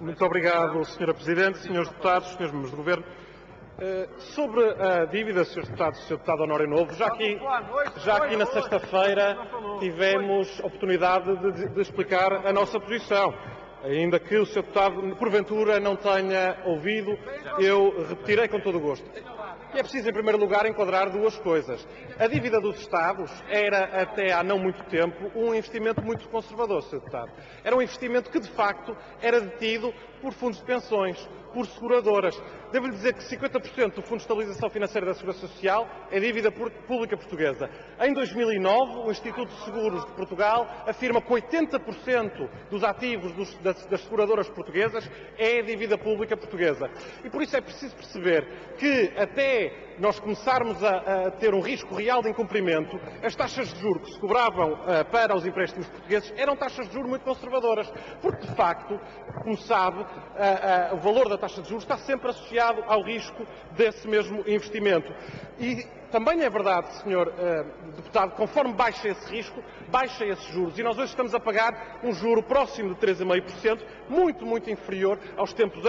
Muito obrigado, Sra. Presidente, Srs. Deputados, Srs. Membros do Governo. Sobre a dívida, Srs. Deputados, Sr. Deputado Honório Novo, já aqui na sexta-feira tivemos oportunidade de explicar a nossa posição. Ainda que o Sr. Deputado, porventura, não tenha ouvido, eu repetirei com todo o gosto. E é preciso, em primeiro lugar, enquadrar duas coisas. A dívida dos Estados era, até há não muito tempo, um investimento muito conservador, Sr. Deputado. Era um investimento que, de facto, era detido por fundos de pensões, por seguradoras. Devo-lhe dizer que 50% do Fundo de Estabilização Financeira da Segurança Social é dívida pública portuguesa. Em 2009, o Instituto de Seguros de Portugal afirma que 80% dos ativos das seguradoras portuguesas é dívida pública portuguesa. E por isso é preciso perceber que, até nós começarmos a ter um risco real de incumprimento, as taxas de juros que se cobravam para os empréstimos portugueses eram taxas de juros muito conservadoras, porque, de facto, como sabe, o valor da taxa de juros está sempre associado ao risco desse mesmo investimento. E também é verdade, Sr. Deputado, conforme baixa esse risco, baixa esses juros. E nós hoje estamos a pagar um juro próximo de 3,5%, muito inferior aos tempos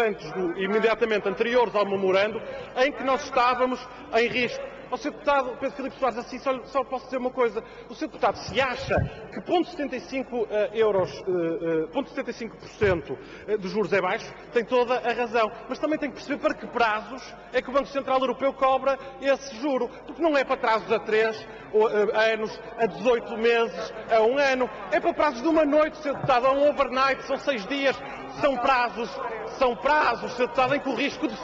imediatamente anteriores ao memorando, em que nós estávamos em risco. Ao Sr. Deputado Pedro Filipe Soares, assim só posso dizer uma coisa. O Sr. Deputado, se acha que 0,75% dos juros é baixo, tem toda a razão. Mas também tem que perceber para que prazos é que o Banco Central Europeu cobra esse juro. Porque não é para prazos a 3 anos, a 18 meses, a 1 ano. É para prazos de uma noite, Sr. Deputado, a um overnight, são 6 dias. São prazos, Sr. Deputado, em que o risco de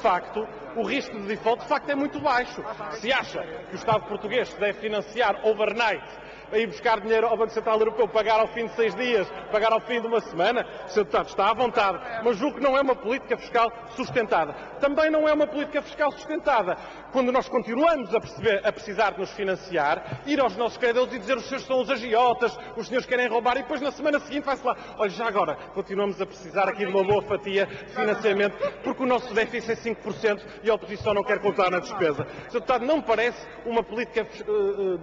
default, de facto, é muito baixo. Se acha que o Estado português se deve financiar overnight, a ir buscar dinheiro ao Banco Central Europeu, pagar ao fim de 6 dias, pagar ao fim de uma semana, Sr. Deputado, está à vontade. Mas julgo que não é uma política fiscal sustentada. Também não é uma política fiscal sustentada quando nós continuamos a precisar de nos financiar, ir aos nossos credores e dizer os senhores são os agiotas, os senhores querem roubar, e depois na semana seguinte vai-se lá. Olha, já agora, continuamos a precisar aqui de uma boa fatia de financiamento, porque o nosso déficit é 5% e a oposição não quer contar na despesa. Sr. Deputado, não me parece uma política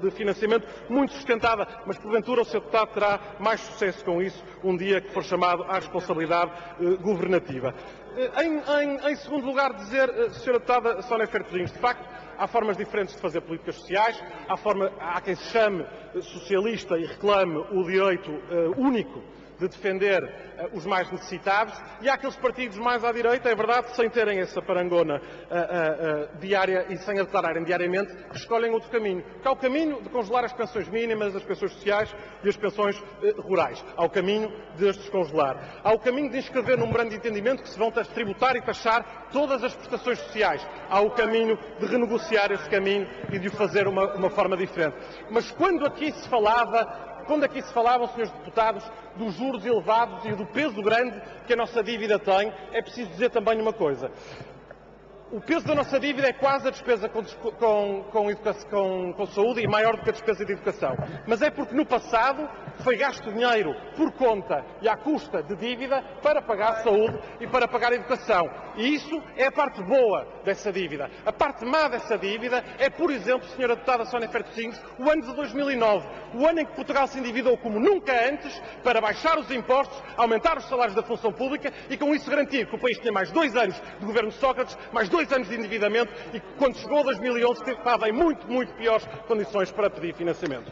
de financiamento muito sustentada, mas porventura o Sr. Deputado terá mais sucesso com isso um dia que for chamado à responsabilidade governativa. Em segundo lugar, dizer, Sra. Deputada Sónia Fertozinhos, de facto, há formas diferentes de fazer políticas sociais, há quem se chame socialista e reclame o direito único de defender os mais necessitados, e há aqueles partidos mais à direita, é verdade, sem terem essa parangona diária e sem a declararem diariamente, que escolhem outro caminho, que é o caminho de congelar as pensões mínimas, as pensões sociais e as pensões rurais. Há o caminho de as descongelar. Há o caminho de inscrever num memorando de entendimento que se vão tributar e taxar todas as prestações sociais. Há o caminho de renegociar esse caminho e de o fazer uma forma diferente. Mas quando aqui se falavam, senhores deputados, dos juros elevados e do peso grande que a nossa dívida tem, é preciso dizer também uma coisa. O peso da nossa dívida é quase a despesa com saúde e maior do que a despesa de educação. Mas é porque no passado foi gasto dinheiro por conta e à custa de dívida para pagar saúde e para pagar educação. E isso é a parte boa dessa dívida. A parte má dessa dívida é, por exemplo, Sra. Deputada Sónia Fertozinhos, o ano de 2009, o ano em que Portugal se endividou como nunca antes para baixar os impostos, aumentar os salários da função pública e com isso garantir que o país tinha mais 2 anos de governo de Sócrates, mais 2 anos de endividamento e que quando chegou a 2011 estava em muito piores condições para pedir financiamento.